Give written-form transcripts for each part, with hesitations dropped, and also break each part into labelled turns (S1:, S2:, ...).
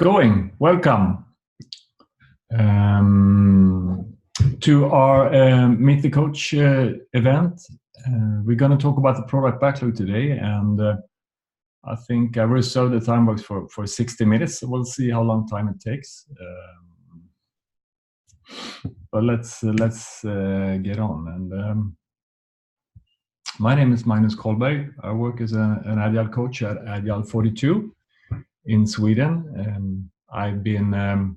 S1: Going. Welcome to our Meet the Coach event. We're going to talk about the product backlog today, and I think I reserved the time box for 60 minutes. So we'll see how long time it takes. But let's get on. And my name is Magnus Kollberg. I work as an Agile coach at Agile 42 in Sweden. I've been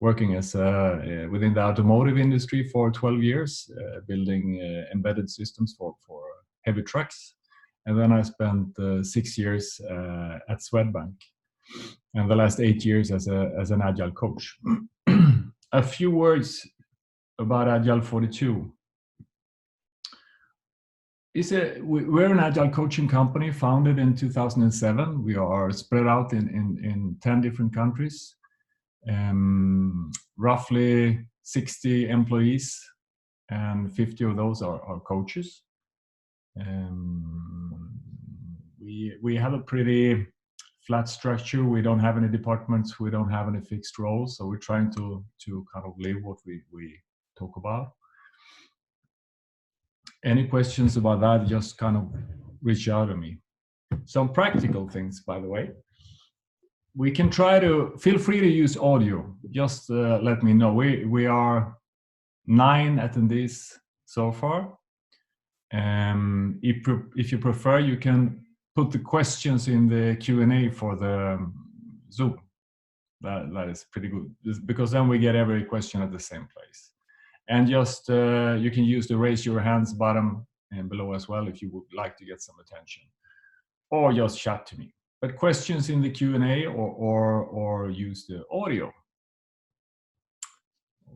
S1: working as within the automotive industry for 12 years, building embedded systems for heavy trucks. And then I spent 6 years at Swedbank, and the last 8 years as an Agile coach. A few words about Agile 42. We're an Agile coaching company founded in 2007. We are spread out in 10 different countries. Roughly 60 employees, and 50 of those are coaches. We have a pretty flat structure. We don't have any departments. We don't have any fixed roles. So we're trying to kind of live what we talk about. Any questions about that, just kind of reach out to me. Some practical things, by the way. We can feel free to use audio. Just let me know. We are 9 attendees so far. If you prefer, you can put the questions in the Q&A for the Zoom. That is pretty good, because then we get every question at the same place. And just you can use the raise your hands button and below as well if you would like to get some attention, or just chat to me. But questions in the Q&A or use the audio.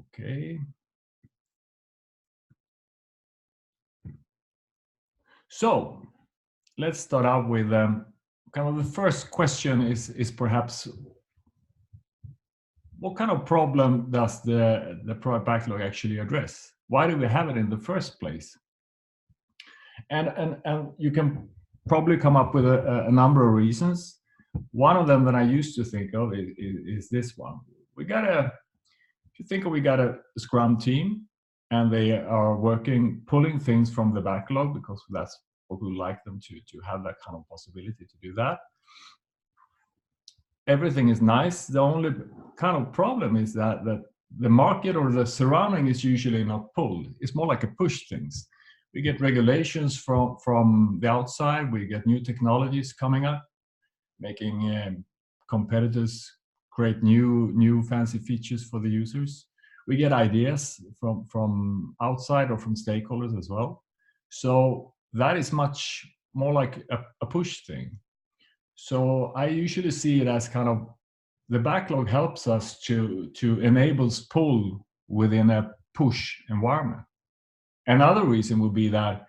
S1: Okay. So let's start out with kind of the first question is perhaps, what kind of problem does the product backlog actually address? Why do we have it in the first place? And you can probably come up with a number of reasons. One of them that I used to think of is this one. We got a Scrum team, and they are pulling things from the backlog, because that's what we like them to have, that kind of possibility to do that. Everything is nice. The only kind of problem is that the market or the surrounding is usually not pulled. It's more like a push things. We get regulations from the outside. We get new technologies coming up, making competitors create new fancy features for the users. We get ideas from outside or from stakeholders as well. So that is much more like a push thing. So I usually see it as kind of, the backlog helps us to enable pull within a push environment. Another reason would be that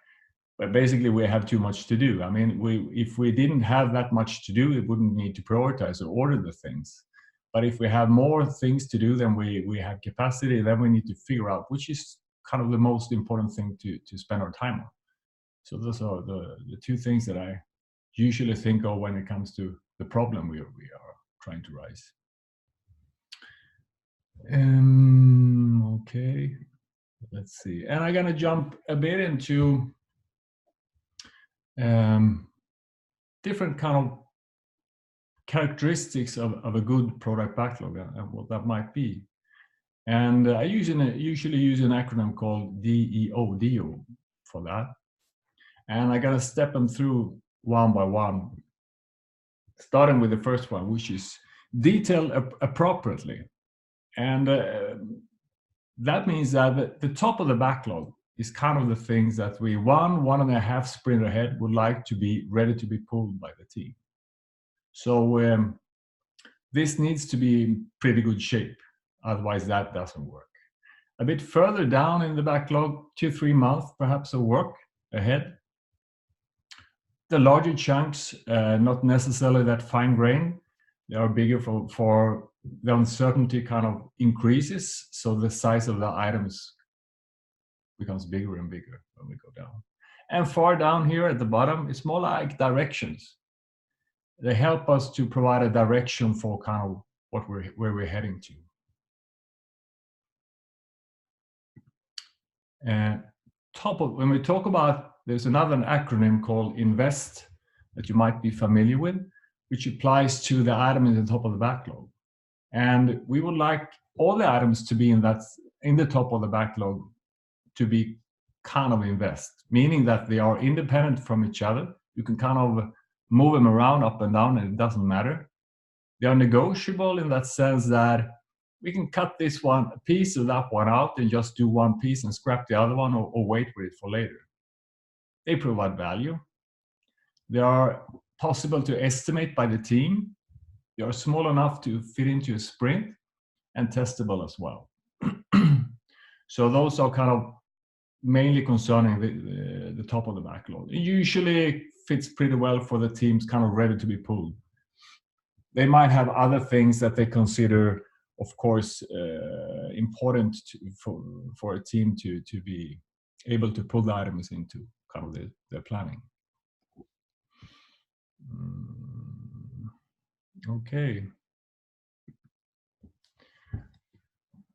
S1: basically we have too much to do. I mean, if we didn't have that much to do, we wouldn't need to prioritize or order the things. But if we have more things to do than we have capacity, then we need to figure out which is kind of the most important thing to spend our time on. So those are the two things that I usually think of when it comes to the problem we are trying to rise. Okay, let's see. And I'm gonna jump a bit into different kind of characteristics of a good product backlog and what that might be. And I usually use an acronym called DEO for that. And I'm gonna step them through one by one, starting with the first one, which is detail appropriately. And that means that the top of the backlog is kind of the things that we 1.5 sprint ahead would like to be ready to be pulled by the team. So this needs to be in pretty good shape, otherwise that doesn't work. A bit further down in the backlog, 2-3 months perhaps of work ahead. The larger chunks, not necessarily that fine grain, they are bigger for the uncertainty kind of increases, so the size of the items becomes bigger and bigger when we go down. And far down here at the bottom, it's more like directions. They help us to provide a direction for kind of where we're heading to. When we talk about, there's another acronym called INVEST that you might be familiar with, which applies to the item in the top of the backlog. And we would like all the items to be in the top of the backlog to be kind of invest, meaning that they are independent from each other. You can kind of move them around up and down, and it doesn't matter. They are negotiable in that sense that we can cut this one, a piece of that one out, and just do one piece and scrap the other one, or wait with it for later. They provide value. They are possible to estimate by the team. They are small enough to fit into a sprint, and testable as well. So those are kind of mainly concerning the top of the backlog. It usually fits pretty well for the teams kind of ready to be pulled. They might have other things that they consider, of course, important for a team to be able to pull the items into kind of their planning. Okay.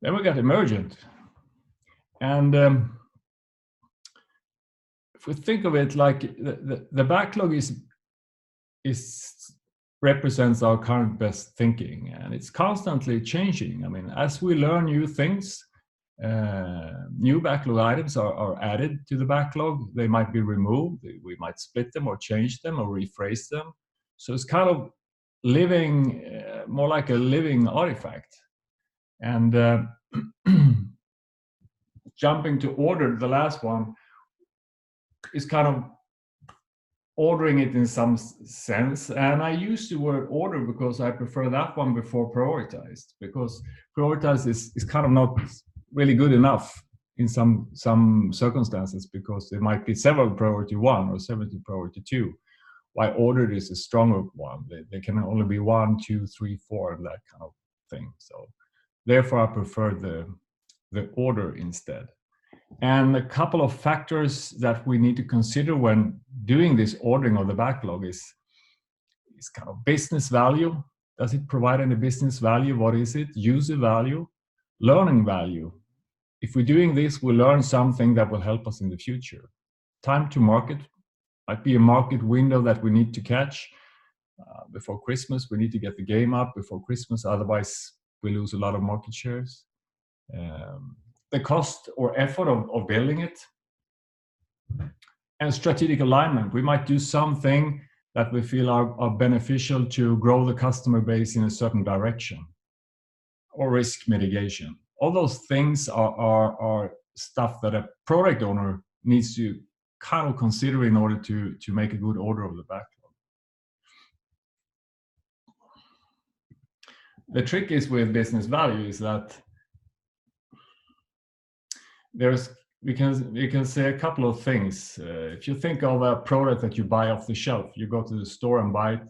S1: Then we got emergent. And if we think of it like the backlog represents our current best thinking, and it's constantly changing. I mean, as we learn new things, new backlog items are added to the backlog. They might be removed. We might split them or change them or rephrase them. So it's kind of living, more like a living artifact. And jumping to order, the last one, is kind of ordering it in some sense. And I use the word order because I prefer that one before prioritized, because prioritized is kind of not really good enough in some circumstances, because there might be several priority 1 or 70 priority 2. Why ordered is a stronger one. There can only be 1, 2, 3, 4, and that kind of thing. So therefore I prefer the order instead. And a couple of factors that we need to consider when doing this ordering of the backlog is kind of business value. Does it provide any business value? What is it? User value, learning value. If we're doing this, we learn something that will help us in the future. Time to market might be a market window that we need to catch before Christmas. We need to get the game up before Christmas, otherwise we lose a lot of market shares. The cost or effort of building it, and strategic alignment. We might do something that we feel are beneficial to grow the customer base in a certain direction, or risk mitigation. All those things are stuff that a product owner needs to kind of consider in order to make a good order of the backlog. The trick is with business value is that we can say a couple of things. If you think of a product that you buy off the shelf, you go to the store and buy it,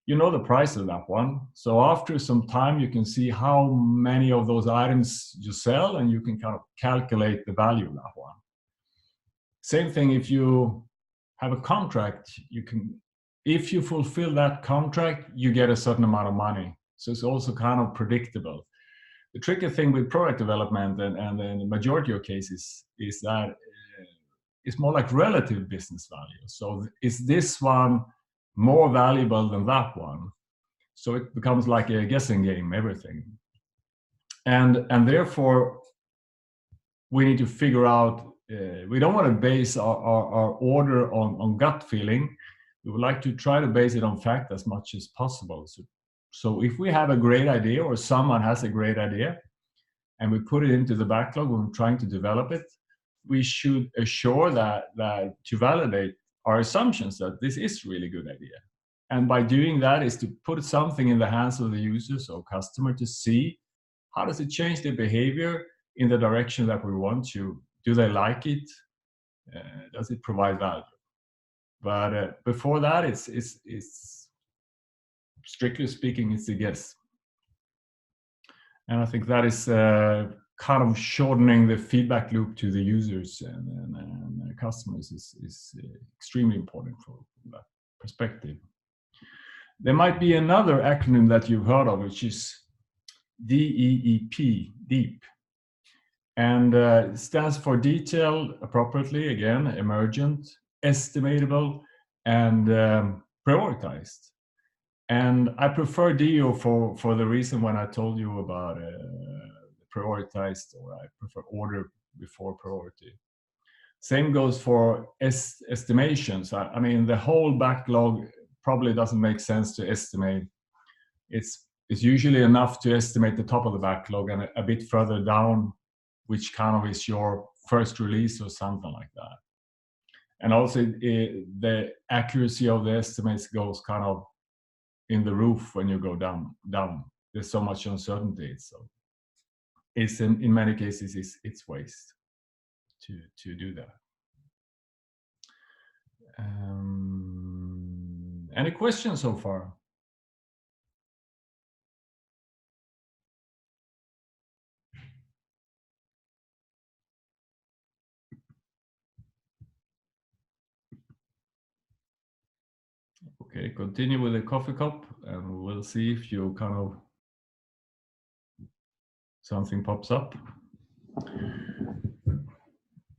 S1: you know the price of that one. So after some time, you can see how many of those items you sell, and you can kind of calculate the value of that one. Same thing if you have a contract, if you fulfill that contract, you get a certain amount of money. So it's also kind of predictable. The tricky thing with product development and in the majority of cases is that it's more like relative business value. So is this one more valuable than that one? So it becomes like a guessing game, everything. And therefore, we need to figure out, we don't want to base our order on gut feeling. We would like to try to base it on fact as much as possible. So if we have a great idea, or someone has a great idea, and we put it into the backlog when we're trying to develop it, we should assure that to validate our assumptions that this is a really good idea. And by doing that is to put something in the hands of the users or customer to see how does it change their behavior in the direction that we want to. Do they like it? Does it provide value? But before that, it's strictly speaking, it's a guess. And I think that is kind of shortening the feedback loop to the users and customers is extremely important from that perspective. There might be another acronym that you've heard of, which is DEEP, deep. And it stands for detailed, appropriately, again, emergent, estimatable, and prioritized. And I prefer DEO for the reason when I told you about prioritized, or I prefer order before priority. Same goes for estimations. I mean, the whole backlog probably doesn't make sense to estimate. It's usually enough to estimate the top of the backlog and a bit further down, which kind of is your first release or something like that. And also the accuracy of the estimates goes kind of in the roof when you go down. There's so much uncertainty. So it's in many cases it's waste to do that. Any questions so far? Okay, continue with the coffee cup, and we'll see if you kind of something pops up.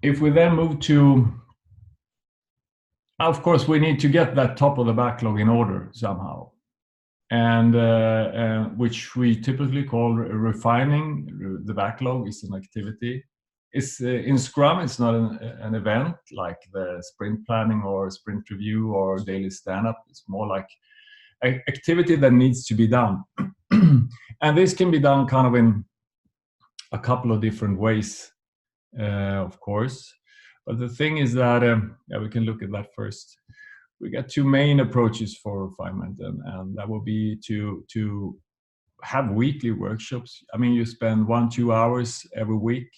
S1: If we then move to, of course, we need to get that top of the backlog in order somehow, and which we typically call refining the backlog. Is an activity. It's in Scrum. It's not an event like the sprint planning or sprint review or daily stand-up. It's more like an activity that needs to be done, and this can be done kind of in a couple of different ways, of course. But the thing is that yeah, we can look at that first. We got two main approaches for refinement, and that will be to have weekly workshops. I mean, you spend 1-2 hours every week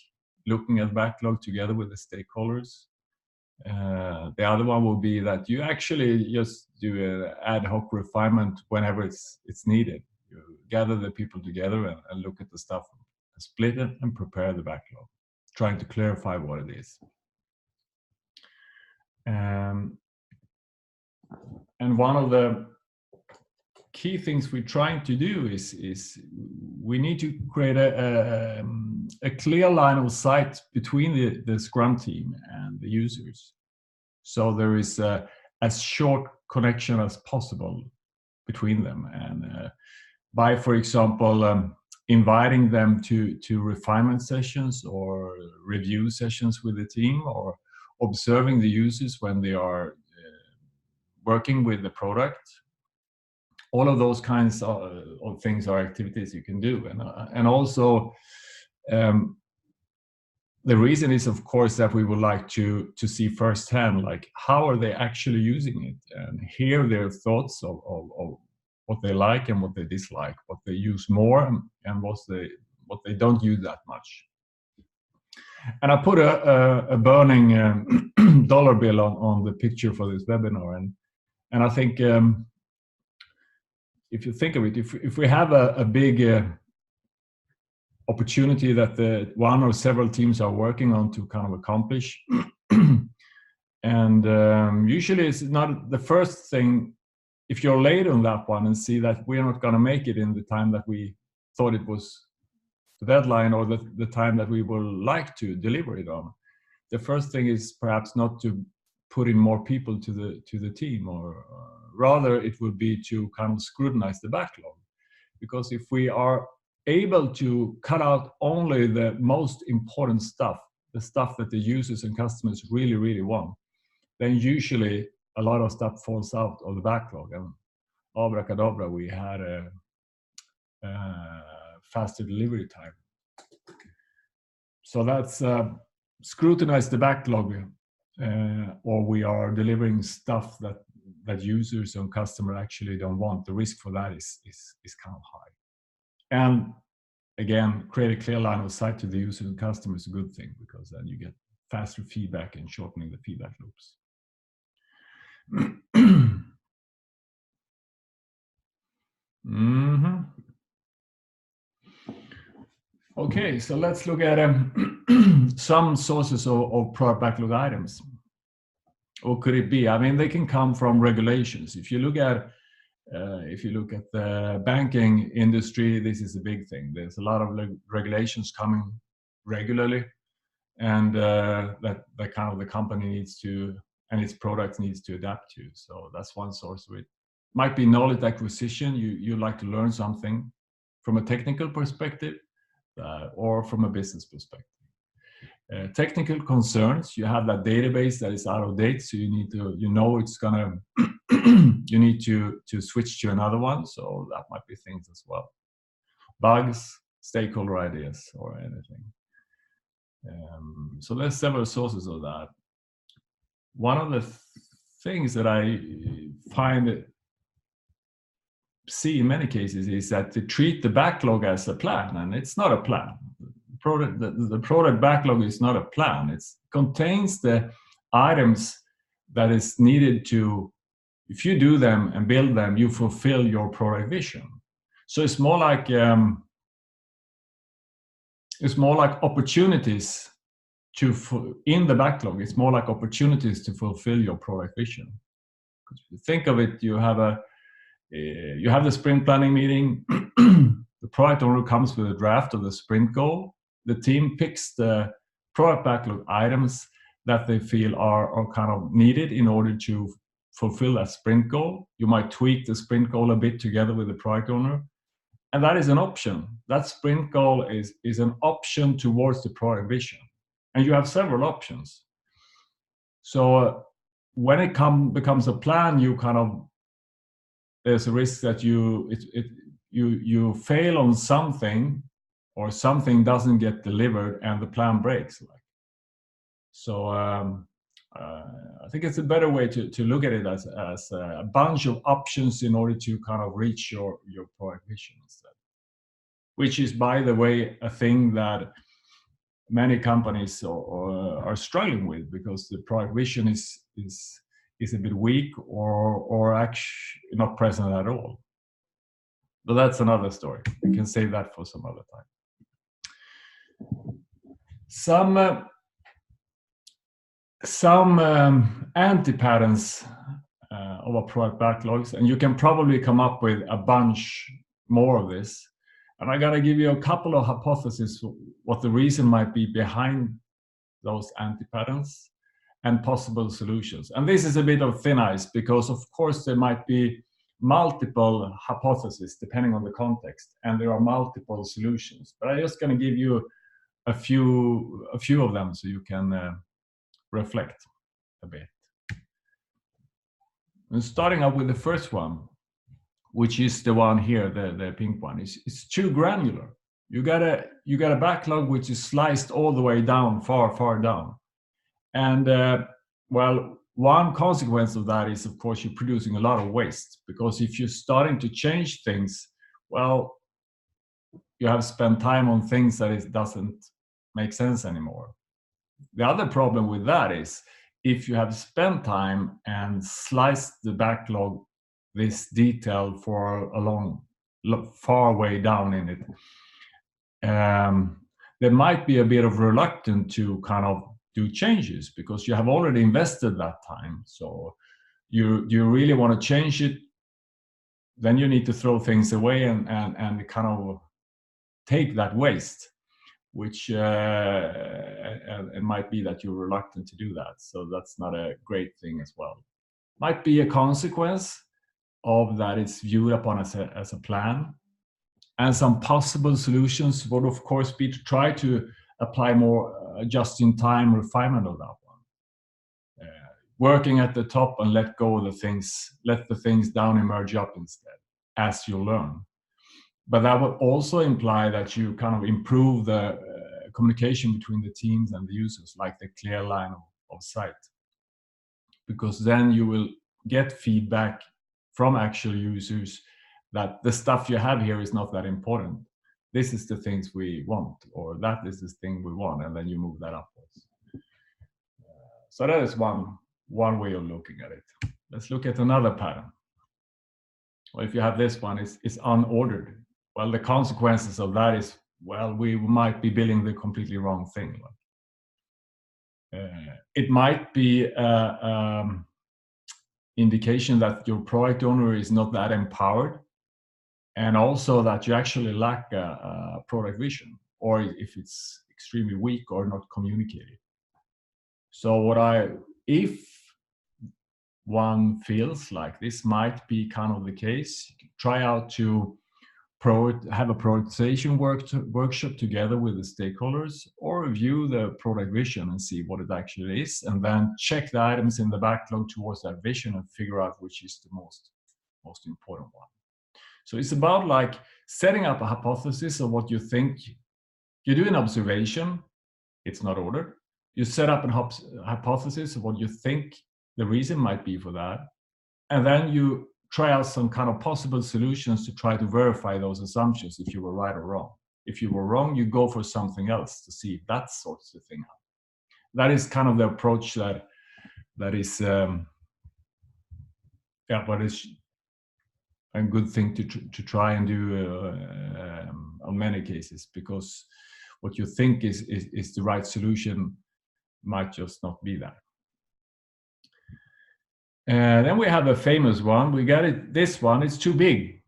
S1: looking at backlog together with the stakeholders. The other one will be that you actually just do an ad hoc refinement whenever it's needed. You gather the people together and look at the stuff, split it, and prepare the backlog, trying to clarify what it is. And one of the key things we're trying to do is we need to create a clear line of sight between the Scrum team and the users. So there is as short connection as possible between them. And by, for example, inviting them to refinement sessions or review sessions with the team, or observing the users when they are working with the product. All of those kinds of things are activities you can do. And also, the reason is, of course, that we would like to see firsthand, like, how are they actually using it, and hear their thoughts of what they like and what they dislike, what they use more and what they don't use that much. And I put a burning dollar bill on the picture for this webinar, and I think if you think of it, if we have a big opportunity that the one or several teams are working on to kind of accomplish, and usually it's not the first thing. If you're late on that one and see that we're not going to make it in the time that we thought it was the deadline, or the time that we would like to deliver it on, the first thing is perhaps not to put in more people to the team, or rather it would be to kind of scrutinize the backlog. Because if we are able to cut out only the most important stuff, the stuff that the users and customers really, really want, then usually a lot of stuff falls out of the backlog, and abracadabra, we had a faster delivery time. So that's scrutinize the backlog, or we are delivering stuff that users and customers actually don't want. The risk for that is kind of high. And again, create a clear line of sight to the user and customer is a good thing, because then you get faster feedback and shortening the feedback loops. Okay, so let's look at some sources of product backlog items. What could it be? I mean, they can come from regulations. If you look at If you look at the banking industry, this is a big thing. There's a lot of regulations coming regularly, and that kind of the company needs to, and its products needs to adapt to. So that's one source of it. Might be knowledge acquisition. You like to learn something from a technical perspective or from a business perspective. Technical concerns, you have that database that is out of date, so you need to, it's gonna you need to switch to another one, so that might be things as well. Bugs, stakeholder ideas, or anything. So there's several sources of that. One of the things that I see in many cases is that they treat the backlog as a plan, and it's not a plan. The product backlog is not a plan. It contains the items that is needed to, if you do them and build them, you fulfill your product vision. So it's more like opportunities in the backlog. It's more like opportunities to fulfill your product vision. Because if you think of it, you have the sprint planning meeting. The product owner comes with a draft of the sprint goal. The team picks the product backlog items that they feel are kind of needed in order to fulfill that sprint goal. You might tweak the sprint goal a bit together with the product owner. And that is an option. That sprint goal is an option towards the product vision. And you have several options. So when it becomes a plan, there's a risk that you fail on something, or something doesn't get delivered and the plan breaks. So I think it's a better way to look at it as a bunch of options in order to kind of reach your product vision instead. Which is, by the way, a thing that many companies are struggling with, because the product vision is a bit weak or actually not present at all. But that's another story. We can save that for some other time. Some anti-patterns of our product backlogs, and you can probably come up with a bunch more of this. And I gotta give you a couple of hypotheses what the reason might be behind those anti-patterns and possible solutions. And this is a bit of thin ice, because of course there might be multiple hypotheses depending on the context, and there are multiple solutions. But I'm just gonna give you a few of them so you can reflect a bit. And starting up with the first one, which is the one here, the pink one, it's too granular. You got a backlog which is sliced all the way down, far down. And well, one consequence of that is, of course, you're producing a lot of waste, because if you're starting to change things, well, you have spent time on things that it doesn't make sense anymore. The other problem with that is, if you have spent time and sliced the backlog this detail for a far way down in it, there might be a bit of reluctance to kind of do changes, because you have already invested that time. So you really want to change it, then you need to throw things away and kind of take that waste, which it might be that you're reluctant to do that. So that's not a great thing as well. Might be a consequence of that it's viewed upon as a plan. And some possible solutions would, of course, be to try to apply more just-in-time refinement of that one. Working at the top and let go of the things, let the things down emerge up instead, as you learn. But that would also imply that you kind of improve the communication between the teams and the users, like the clear line of sight. Because then you will get feedback from actual users that the stuff you have here is not that important. This is the things we want, or that is the thing we want, and then you move that upwards. So that is one way of looking at it. Let's look at another pattern. Well, if you have this one, it's unordered. Well, the consequences of that is, well, we might be building the completely wrong thing. It might be indication that your product owner is not that empowered, and also that you actually lack a product vision, or if it's extremely weak or not communicated. So if one feels like this might be kind of the case, try out to have a prioritization workshop together with the stakeholders, or review the product vision and see what it actually is, and then check the items in the backlog towards that vision and figure out which is the most important one. So it's about like setting up a hypothesis of what you think. You do an observation, it's not ordered. You set up a hypothesis of what you think the reason might be for that, and then you try out some kind of possible solutions to try to verify those assumptions if you were right or wrong. If you were wrong, you go for something else to see if that sorts the thing out. That is kind of the approach that is but it's a good thing to try and do on many cases, because what you think is the right solution might just not be that. Then we have a famous one. We got it. This one, it's too big.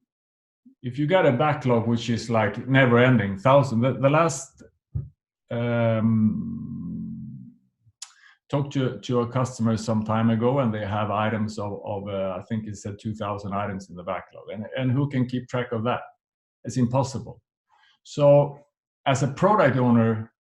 S1: If you got a backlog which is like never ending, the last talked to a customer some time ago, and they have items of I think it said 2,000 items in the backlog, and who can keep track of that? It's impossible. So as a product owner,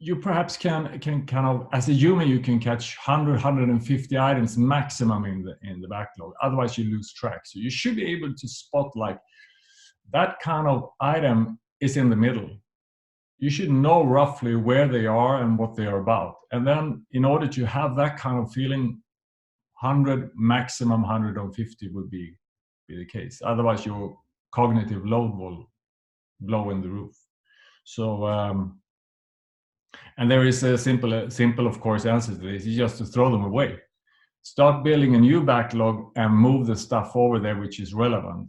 S1: you perhaps can kind of, as a human, you can catch 100, 150 items maximum in the backlog. Otherwise, you lose track. So you should be able to spot like that kind of item is in the middle. You should know roughly where they are and what they are about. And then in order to have that kind of feeling, 100, maximum 150 would be the case. Otherwise, your cognitive load will blow in the roof. So, and there is a simple, of course, answer to this. It's just to throw them away. Start building a new backlog and move the stuff over there which is relevant.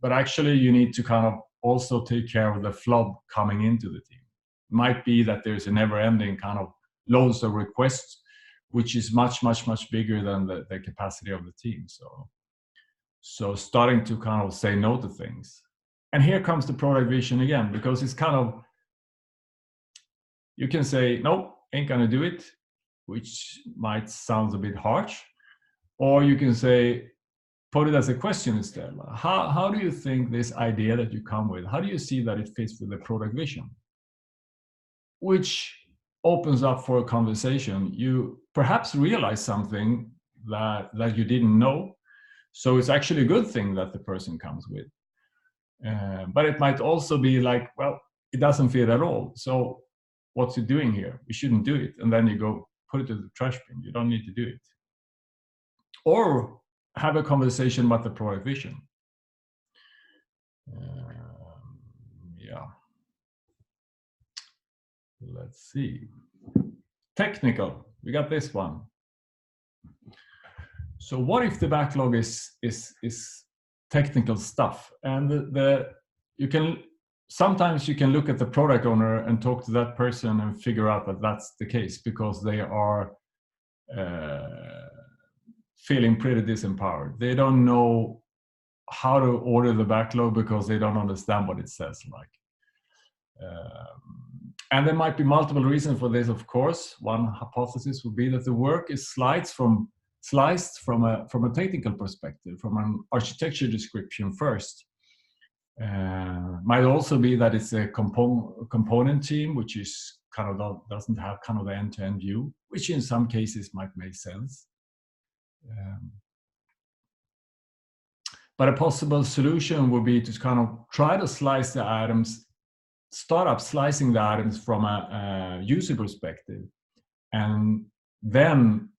S1: But actually, you need to kind of also take care of the flood coming into the team. It might be that there's a never-ending kind of loads of requests, which is much, much, much bigger than the capacity of the team. So starting to kind of say no to things. And here comes the product vision again, because it's kind of, you can say, nope, ain't gonna do it, which might sound a bit harsh. Or you can say, put it as a question instead. How do you think this idea that you come with, how do you see that it fits with the product vision? Which opens up for a conversation. You perhaps realize something that you didn't know. So it's actually a good thing that the person comes with. But it might also be like, well, it doesn't fit at all. So what's it doing here? We shouldn't do it. And then you go put it to the trash bin. You don't need to do it. Or have a conversation about the product vision. Yeah. Let's see. Technical. We got this one. So what if the backlog is technical stuff? And sometimes you can look at the product owner and talk to that person and figure out that that's the case, because they are feeling pretty disempowered. They don't know how to order the backlog because they don't understand what it says like. And there might be multiple reasons for this, of course. One hypothesis would be that the work is sliced from a technical perspective, from an architecture description first. Might also be that it's a component team, which is kind of doesn't have kind of the end-to-end view, which in some cases might make sense. But a possible solution would be to kind of try to slice the items, start up slicing the items from a user perspective, and then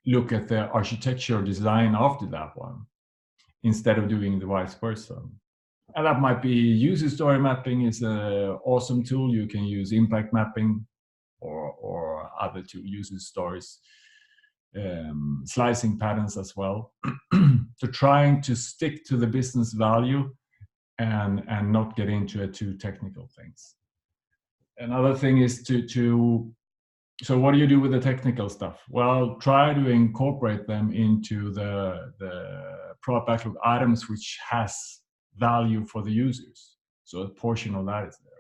S1: look at the architecture design after that one, instead of doing the vice versa. And that might be user story mapping is an awesome tool. You can use impact mapping or other user stories, slicing patterns as well. So trying to stick to the business value and not get into too technical things. Another thing is to So what do you do with the technical stuff? Well, try to incorporate them into the product backlog items which has value for the users. So a portion of that is there.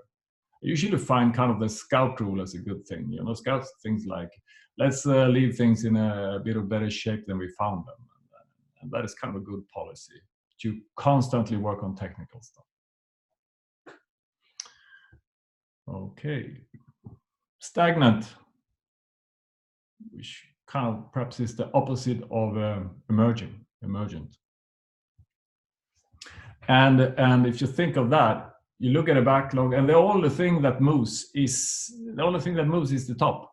S1: I usually find kind of the scout rule as a good thing. You know, scouts things like, let's leave things in a bit of better shape than we found them. And that is kind of a good policy to constantly work on technical stuff. Okay. Stagnant, which kind of perhaps is the opposite of emergent. And if you think of that, you look at a backlog, and the only thing that moves is the top.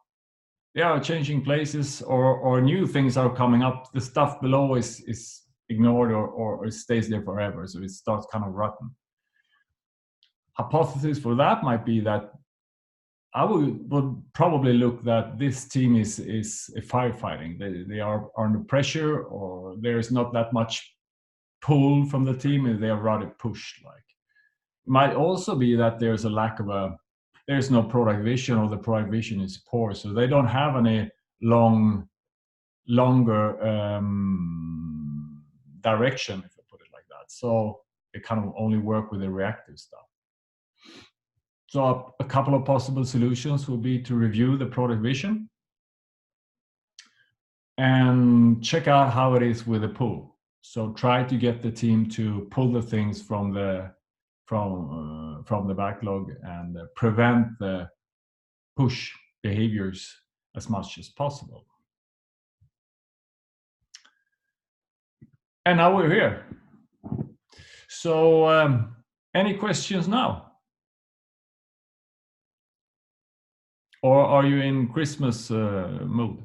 S1: They are changing places, or new things are coming up. The stuff below is ignored, or it stays there forever, so it starts kind of rotten. Hypothesis for that might be that I would probably look that this team is firefighting. They are under pressure, or there's not that much pull from the team, and they are rather pushed. Like, it might also be that there's a lack of there's no product vision, or the product vision is poor, so they don't have any longer direction, if I put it like that. So they kind of only work with the reactive stuff. So a couple of possible solutions would be to review the product vision and check out how it is with the pull. So try to get the team to pull the things from the backlog and prevent the push behaviors as much as possible. And now we're here. So any questions now? Or are you in Christmas mood?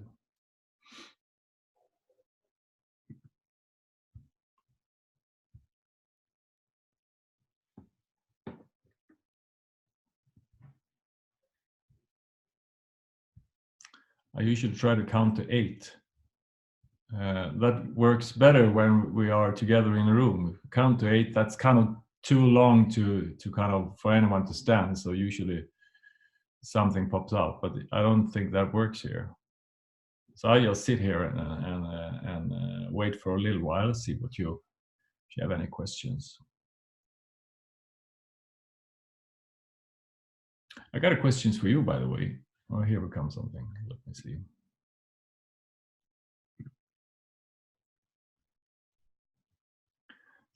S1: I usually try to count to 8. That works better when we are together in a room. Count to 8, that's kind of too long to kind of for anyone to stand. So usually something pops out, but I don't think that works here. So I just sit here and wait for a little while, see if you have any questions. I got a questions for you, by the way. Oh, here comes something. Let me see.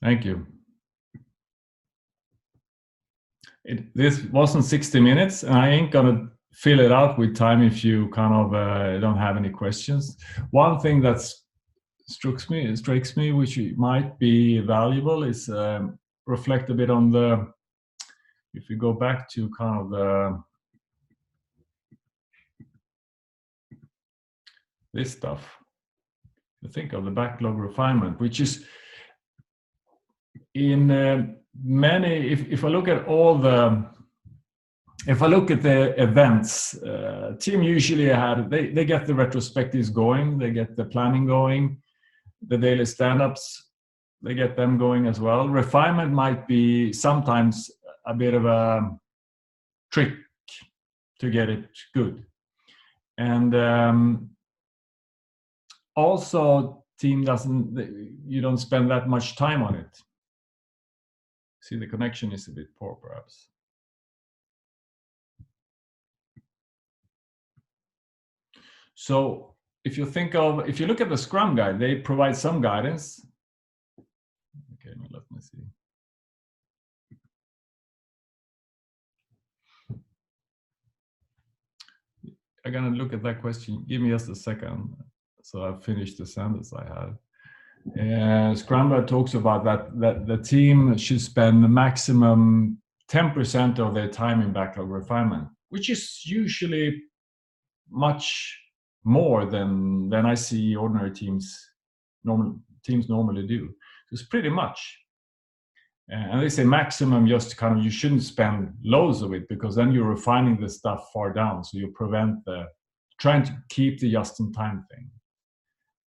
S1: Thank you. This wasn't 60 minutes, and I ain't gonna fill it out with time if you kind of don't have any questions. One thing that strikes me, which might be valuable, is reflect a bit on the, if you go back to kind of this stuff, you think of the backlog refinement, which is in many, if I look at all the, if I look at the events, team usually they get the retrospectives going, they get the planning going, the daily stand-ups, they get them going as well. Refinement might be sometimes a bit of a trick to get it good. And also team you don't spend that much time on it. See, the connection is a bit poor perhaps. So if you look at the Scrum guide, they provide some guidance. Okay, let me see. I'm gonna look at that question. Give me just a second. So I've finished the sentence I had. Scrum guide talks about that the team should spend the maximum 10% of their time in backlog refinement, which is usually much more than I see ordinary teams normally do. It's pretty much. And they say maximum, just kind of, you shouldn't spend loads of it, because then you're refining the stuff far down. So you prevent trying to keep the just-in-time thing.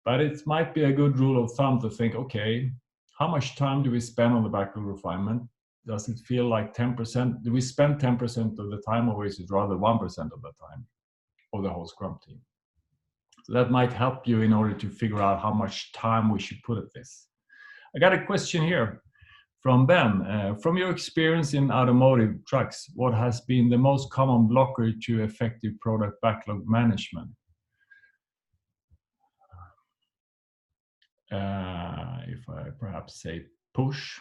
S1: But it might be a good rule of thumb to think, okay, how much time do we spend on the backlog refinement? Does it feel like 10%? Do we spend 10% of the time, or is it rather 1% of the time? of the whole Scrum team. So that might help you in order to figure out how much time we should put at this. I got a question here from Ben. From your experience in automotive trucks, what has been the most common blocker to effective product backlog management? If I perhaps say push,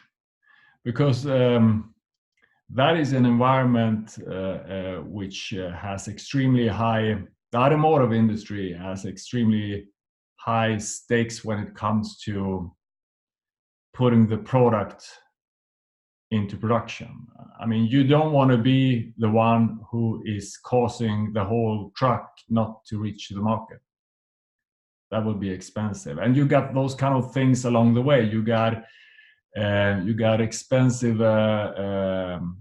S1: because that is an environment which has extremely high, the automotive industry has extremely high stakes when it comes to putting the product into production. I mean, you don't want to be the one who is causing the whole truck not to reach the market. That would be expensive. And you got those kind of things along the way. You got expensive time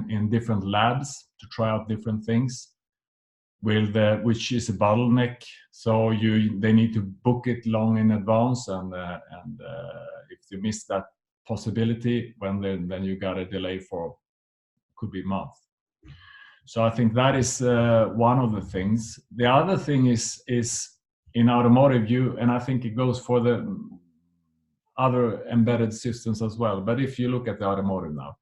S1: in different labs to try out different things, which is a bottleneck. So they need to book it long in advance, and if you miss that possibility, then you got a delay for could be a month. So I think that is one of the things. The other thing is in automotive view, and I think it goes for the other embedded systems as well. But if you look at the automotive now,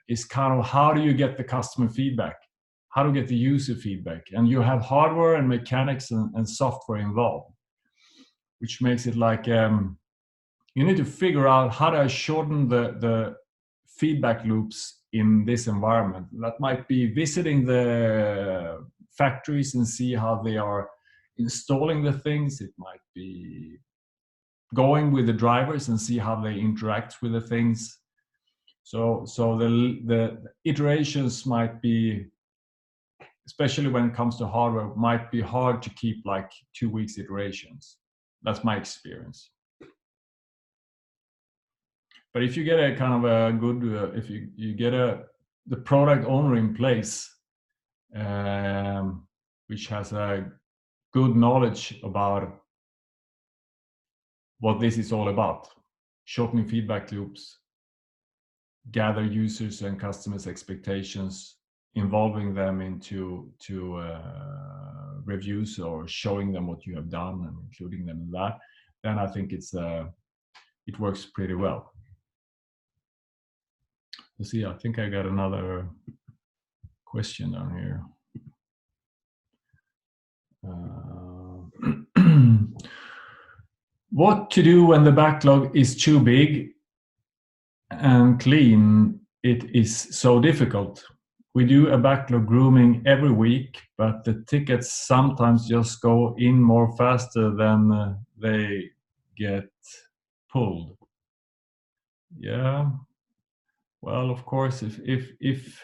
S1: it's kind of how do you get the customer feedback? How to get the user feedback? And you have hardware and mechanics and software involved, which makes it like you need to figure out how to shorten the feedback loops in this environment. That might be visiting the factories and see how they are installing the things. It might be going with the drivers and see how they interact with the things. So the iterations might be, especially when it comes to hardware, might be hard to keep like 2 weeks iterations. That's my experience. But if you get a kind of a good, if you get the product owner in place, which has a good knowledge about what this is all about, shortening feedback loops, gather users and customers' expectations, involving them into reviews or showing them what you have done and including them in that, then I think it works pretty well. Let's see, I think I got another question down here. What to do when the backlog is too big and clean? It is so difficult. We do a backlog grooming every week, but the tickets sometimes just go in more faster than they get pulled. Yeah. Well, of course, if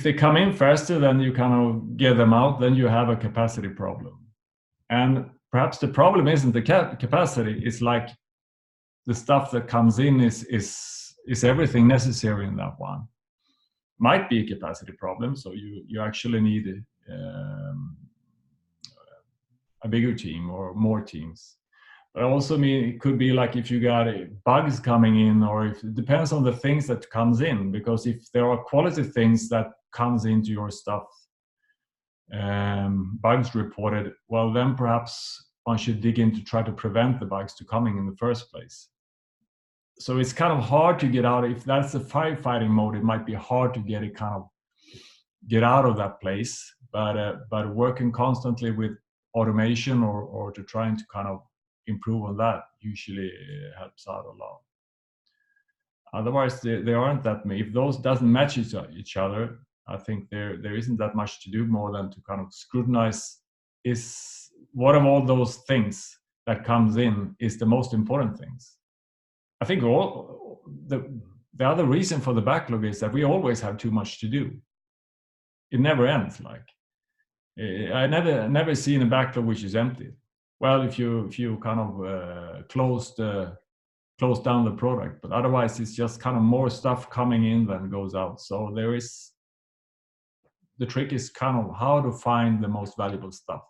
S1: they come in faster than you kind of get them out, then you have a capacity problem. And perhaps the problem isn't the capacity. It's like the stuff that comes in is everything necessary in that one. Might be a capacity problem, so you actually need a bigger team or more teams. But also mean it could be like if you got bugs coming in, or if it depends on the things that comes in, because if there are quality things that comes into your stuff, bugs reported, well then perhaps one should dig in to try to prevent the bugs to coming in the first place. So it's kind of hard to get out. If that's the firefighting mode, it might be hard to get out of that place. But working constantly with automation or to trying to kind of improve on that usually helps out a lot. Otherwise, there aren't that many. If those doesn't match each other, I think there isn't that much to do more than to kind of scrutinize is what of all those things that comes in is the most important things. I think the other reason for the backlog is that we always have too much to do. It never ends. Like I never seen a backlog which is empty. Well, if you kind of close down the product, but otherwise it's just kind of more stuff coming in than goes out. So the trick is kind of how to find the most valuable stuff.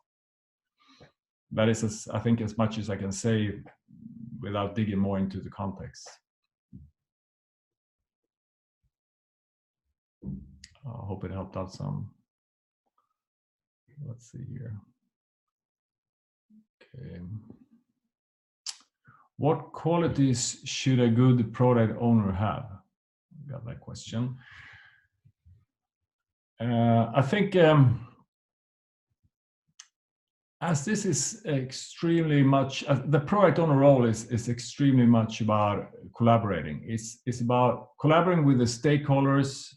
S1: That is, I think, as much as I can say without digging more into the context. I hope it helped out some. let's see here. Okay. What qualities should a good product owner have? Got that question. I think as this is extremely much, the product owner role is extremely much about collaborating. It's about collaborating with the stakeholders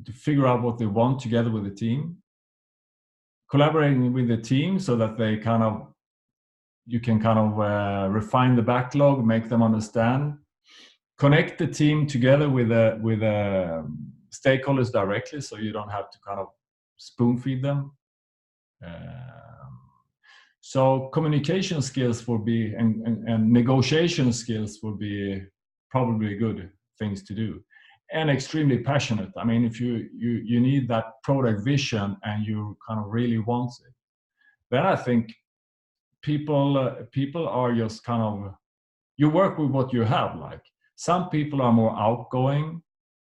S1: to figure out what they want together with the team. Collaborating with the team so that they you can refine the backlog, make them understand, connect the team together with the stakeholders directly, so you don't have to spoon feed them. So communication skills will be and negotiation skills will be probably good things to do, and extremely passionate. I mean, if you need that product vision and you really want it, then I think people are just you work with what you have. Like, some people are more outgoing,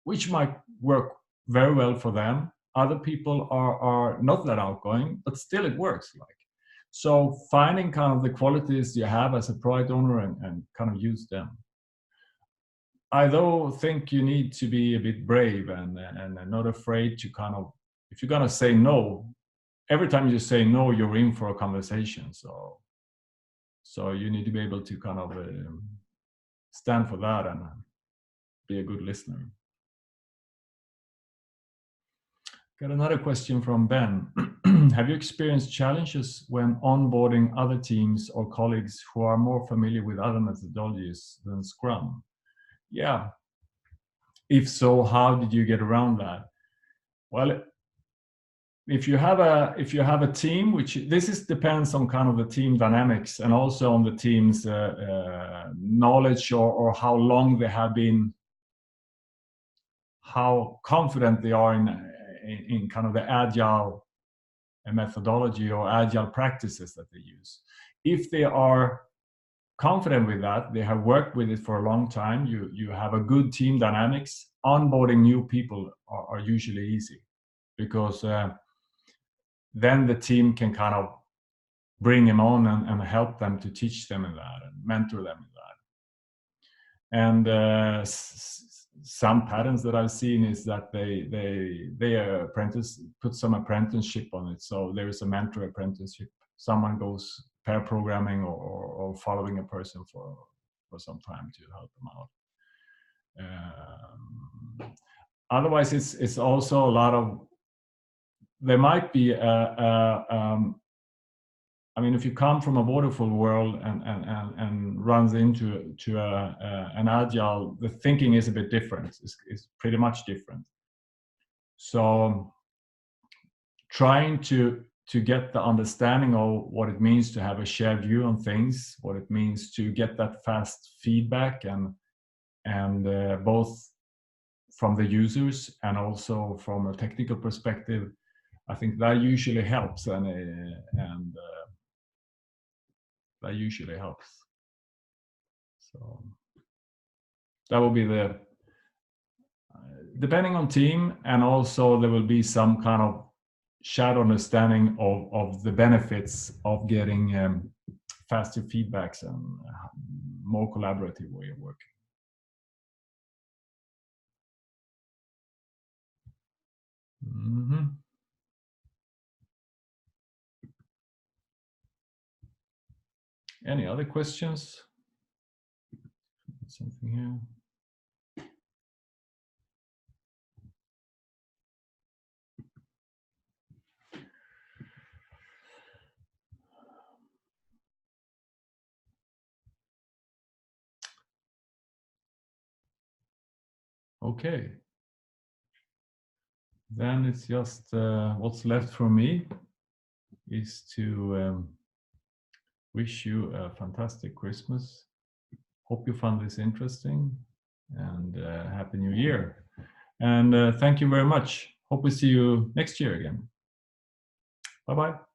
S1: which might work very well for them. Other people are not that outgoing, but still it works. So finding the qualities you have as a product owner and use them. I though think you need to be a bit brave and not afraid to if you're gonna say no, every time you say no, you're in for a conversation. So you need to be able to stand for that and be a good listener. Got another question from Ben. Have you experienced challenges when onboarding other teams or colleagues who are more familiar with other methodologies than Scrum? Yeah. If so, how did you get around that? Well, if you have a team, which depends on the team dynamics and also on the team's knowledge or how long they have been, how confident they are in the agile methodology or agile practices that they use. If they are confident with that, they have worked with it for a long time, you have a good team dynamics, onboarding new people are usually easy, because then the team can bring them on and help them to teach them in that and mentor them in that. And some patterns that I've seen is that they put some apprenticeship on it. So there is a mentor apprenticeship. Someone goes pair programming or following a person for some time to help them out. Otherwise, it's also a lot of, there might be I mean, if you come from a waterfall world and runs into an agile, the thinking is a bit different. It's pretty much different. So trying to get the understanding of what it means to have a shared view on things, what it means to get that fast feedback and both from the users and also from a technical perspective, I think that usually helps and that usually helps. So that will be depending on team, and also there will be some shared understanding of the benefits of getting faster feedbacks and more collaborative way of working. Mm-hmm. Any other questions? Something here. Okay. Then it's just what's left for me is to wish you a fantastic Christmas. Hope you found this interesting, and Happy New Year. And thank you very much. Hope we see you next year again. Bye-bye.